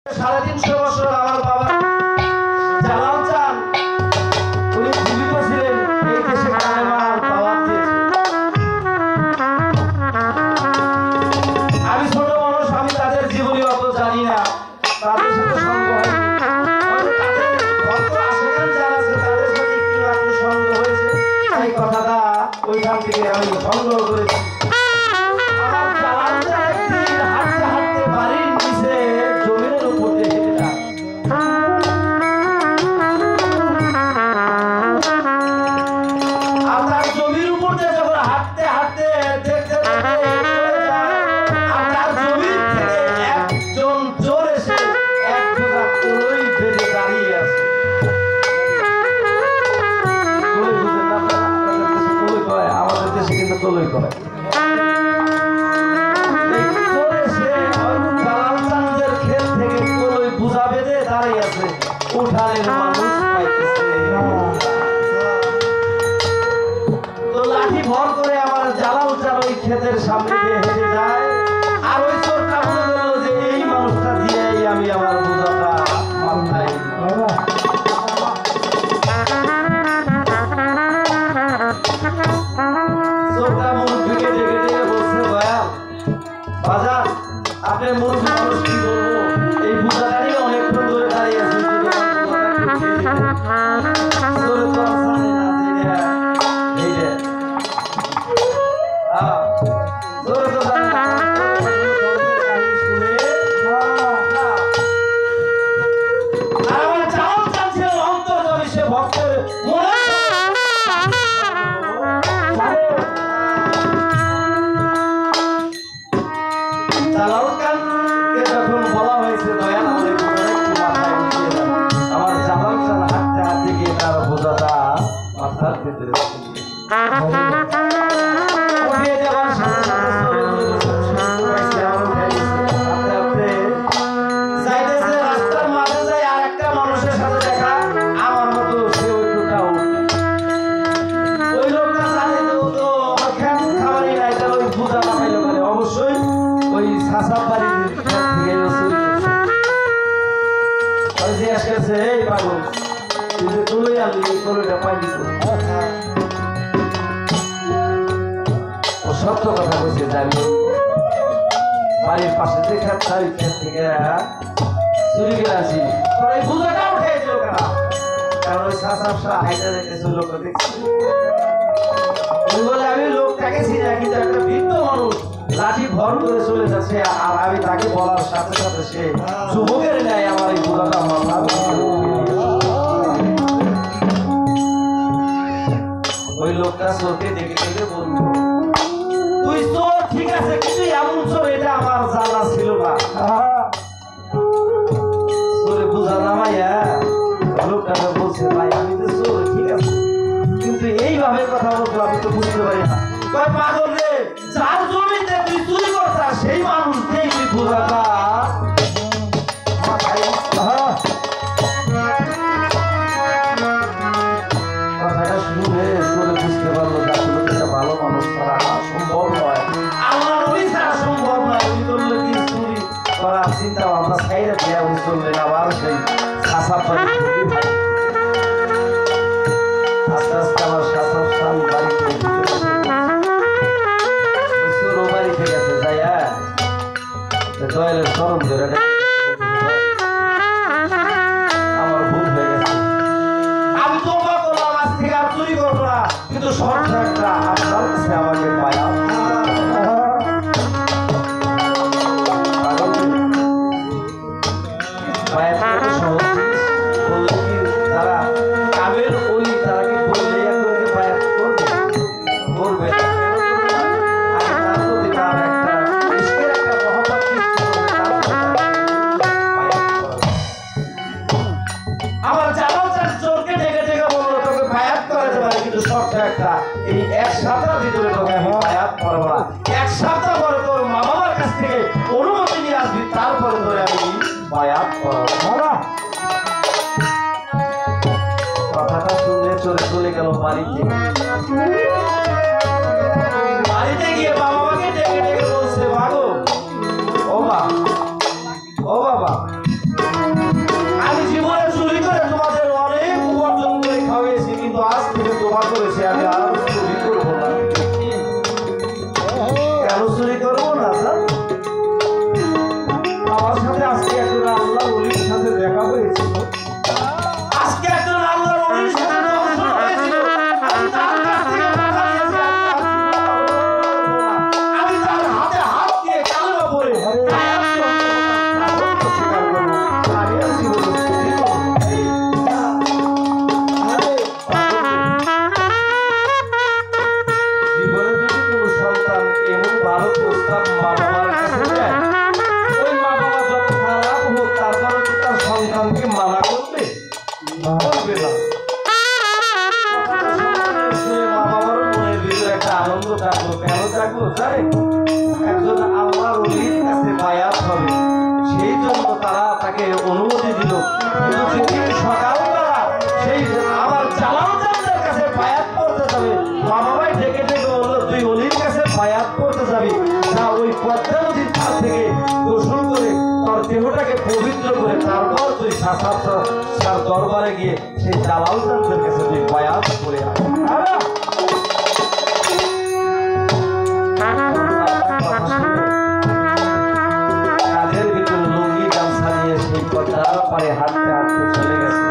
350 বছর আমার বাবা জালাল চান উনি জীবিত ছিলেন, এই দেশে কালেমার দাওয়াত দিয়েছেন। আমি ছোট মানুষ, আমি তাদের জীবনী অত জানি না, তাদের সাথে সঙ্গ হয়নি। এই কথাটা ওইখান থেকে আমি সংগ্রহ করেছি। আমার জালালটা একদিন হাঁটতে হাঁটতে বাড়ির নিচে জমিনের উপর দিয়ে হেঁটে যায়। আর তার জমির উপর দিয়ে যখন হাঁটতে হাঁটতে দেখতে আর তার জমির থেকে একজন চোর এসে এক বোঝা কলই ফেলে দাঁড়িয়ে আছে। আমাদের দেশে কিন্তু কলই করে। জালালচাঁদের ক্ষেত থেকে কলই বোঝা বেঁধে দাঁড়িয়ে আছে, উঠানের মানুষ পাইতেছে। তো লাঠি ভর করে আমার জালালচাঁদ ওই ক্ষেতের সামনে দিয়ে হেঁটে যায়। আর ওই চোরটা বলে গেল যে এই মানুষটা দিয়েই আমি আমার বোঝাটা মাথায়। আপনার মুরব্বী মানুষ কি বলবো, এই বুঝা দাঁড়িয়ে অনেকক্ষণ ধরে দাঁড়িয়ে আছে। জালালকে যখন বলা হয়েছে দয়াল আমাদের আমার জালালচাঁদ হাঁটতে হাঁটতে গিয়ে তার বোঝাটা মাথার ভেতরে উঠিয়ে দেওয়ার সাথে সাথে রাস্তার মাঝে যায় আর একটা মানুষের সাথে দেখা, আমার মতো সে ওই লোকটা ওই লোকটা জানে তো খাবারই নাই, তার ওই বোঝা লাগাইলো মানে অবশ্যই ওই সাসাব বাড়ির এই পাগল তুই আনলি এই কলইটা পাইলি। ও সত্য কথা বলছে, জানি বাড়ির পাশে যে ক্ষেত ওই ক্ষেত থেকে চুরি করে আসি, তোর এই বুঝাটা উঠে গেছিল কেনা, কারণ ওই সাসাব শাহ হাইটা দেখতেছে লোকটা দেখছি বলে আমি লোকটাকে চিনি, কিন্তু একটা বৃদ্ধ মানুষ লাঠি ভর করে চলে যাচ্ছে। আর আমি তাকে বলার সাথে সাথে সে যুবকের নেয় আমার এই বোঝাটা মাথা। ওই লোকটা চোরকে দেখে দেখে বলতো, তুই চোর ঠিক আছে, কিন্তু এমন চোর এটা আমার জানা ছিল না। চোরে বোঝা নামাইয়া লোকটাকে বলছে, ভাই আমি তো চোর ঠিক আছে, কিন্তু এইভাবে কথা বলতো আমি তো বুঝতে পারি না। পাগল রে, যার জমিতে তুই চুরি করছিস সেই মানুষ দেখবি বোঝাটা কথাটা শুনে চলে বুঝতে পারলো যে আসলে একটা ভালো মানুষ ছাড়া সম্ভব নয়, আল্লাহ নবী ছাড়া সম্ভব নয়। উনি করলে কি চুরি করার চিন্তা ভাবনা ছাইরে দেয়া উনি চললেন আবার সেই সাসাব বাড়ি। আস্তে আস্তে আমার সাসাব স্বামী বাড়িতে দয়ালের চরম ধরে আমার ভুল হয়ে গেছে, আমি তওবা করলাম আজ থেকে আর চুরি করবো না, কিন্তু শর্ত একটা, আপনার কাছে আমাকে পায়া তারা কামের ওলি তারা কি বললে পায়াত করবে করবে একটা। এই এক সপ্তাহের ভিতরে তোকে আমি বায়াত করবো না, এক সপ্তাহ পরে তোর মা বাবার কাছ থেকে অনুমতি নিয়ে আসবি, তারপরে তোরে আমি বায়াত করবো না। কথাটা শুনে চলে গেল বাড়িতে। বাড়িতে গিয়ে বাবা মাকে ডেকে ডেকে বলছে, ভাগো ও বাবা অনুমতি দিল। কিন্তু যেদিন সকালবেলা সেই আমার জালাল চাঁদের কাছে বায়াত করতে যাবে, মা বাবাই ডেকে ডেকে বললো তুই অলির কাছে বায়াত করতে যাবি না, ওই পদ্মা নদীর ধার থেকে গোসল করে তোর দেহটাকে পবিত্র করে তারপর তুই তার দরবারে গিয়ে সেই জালাল চাঁদের কাছে তুই বায়াত করে আয়। কাজের ভিতরে লুঙ্গি গামছা নিয়ে সেই পদ্মার পারে হাঁটতে হাঁটতে চলে গেছে।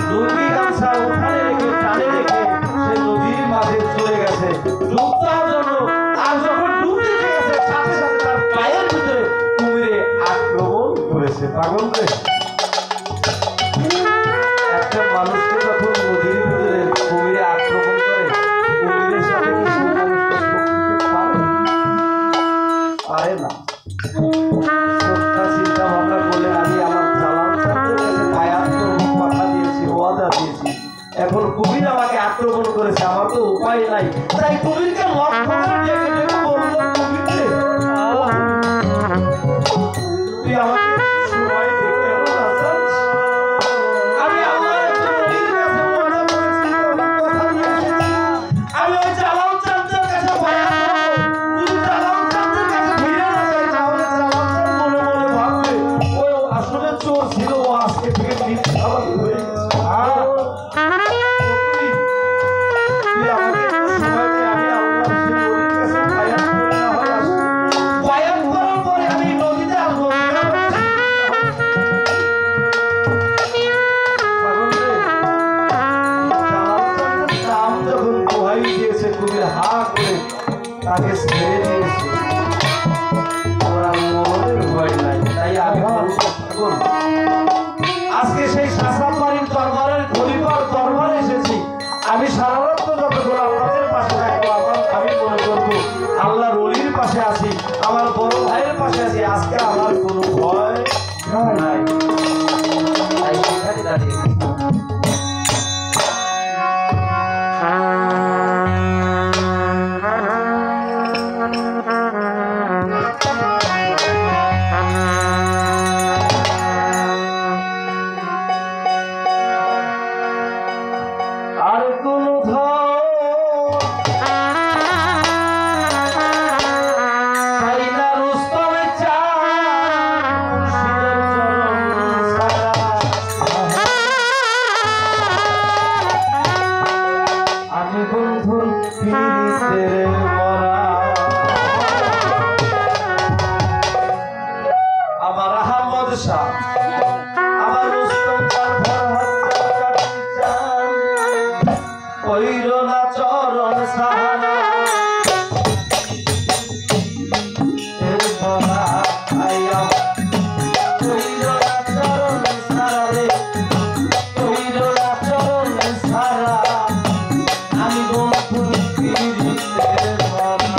লুঙ্গি গামছা ওখানে রেখে টানে রেখে সে নদীর মাঝে চলে গেছে ডুব দেওয়ার জন্য। আর যখন ডুব দিতে গেছে সাথে সাথে তার পায়ের ভিতরে কুমিরে আক্রমণ করেছে। পাগল রে, একটা মানুষকে যখন নদীর ভিতরে কুমিরে আক্রমণ করে, কুমিরের সাথে কি সেই মানুষটা পারে না। চিন্তা ভাবনা করলে আমি আমার জালাল চাঁদের কাছে বায়াত করব, কথা দিয়েছি, ওয়াদা দিয়েছি, এখন কুমির আমাকে আক্রমণ করেছে, আমার তো উপায় নাই। তাই কুমিরকে লক্ষ্য করে ডেকে ডেকে বললো, কুমির রে, তুই আমাকে সময় দে, কেন না জানিস? আমি আল্লাহর একটা নবীর কাছে ওয়াদা করেছি, কথা দিয়ে এসেছি, আমি ওই জালাল চাঁদের কাছে বায়াত করব। যদি জালাল চাঁদের কাছে ফিরে না যাই তাহলে জালাল চাঁদ মনে মনে ভাববে ও আসলে চোর ছিল, ও আজকে থেকে মিথ্যাবাদী হয়ে গেছে। তুই আমাকে একটু সময় দে, আমি আল্লাহর সেই নবীর কাছে বায়াত করে না হয় আসছি। বায়াত করার পরে আমি নদীতে আসবো। নাম যখন দোহাই দিয়েছে, কুমির হা করে তাকে ছেড়ে দিয়েছে, ওরা মরণের ভয় নাই। তাই আমি বলবো, আজকে সেই শাসাবাড়ির দরবারের খলিফার দরবারে এসেছি, আমি সারা রাত যতক্ষণ আপনাদের পাশে থাকবো, আমি মনে করবো আল্লাহর ওলির পাশে আছি, আমার বড় ভাইয়ের পাশে আছি, আজকে আমার কোনো ভয় নাই। তাই সেখানে দাঁড়িয়ে আর কোনো চাই না রুস্তমে আমি বন্ধুর পিরিতের মরা, আমার আহমদ শাহ, আমার রুস্তম চার কইরোনা চরণ সাহারা এর বলা আইয়া, কইরোনা চরণ সারা রে, কইরোনা চরণ সারা, আমি বন্ধুর পিরিতের মরা।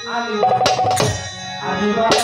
আমি বাবা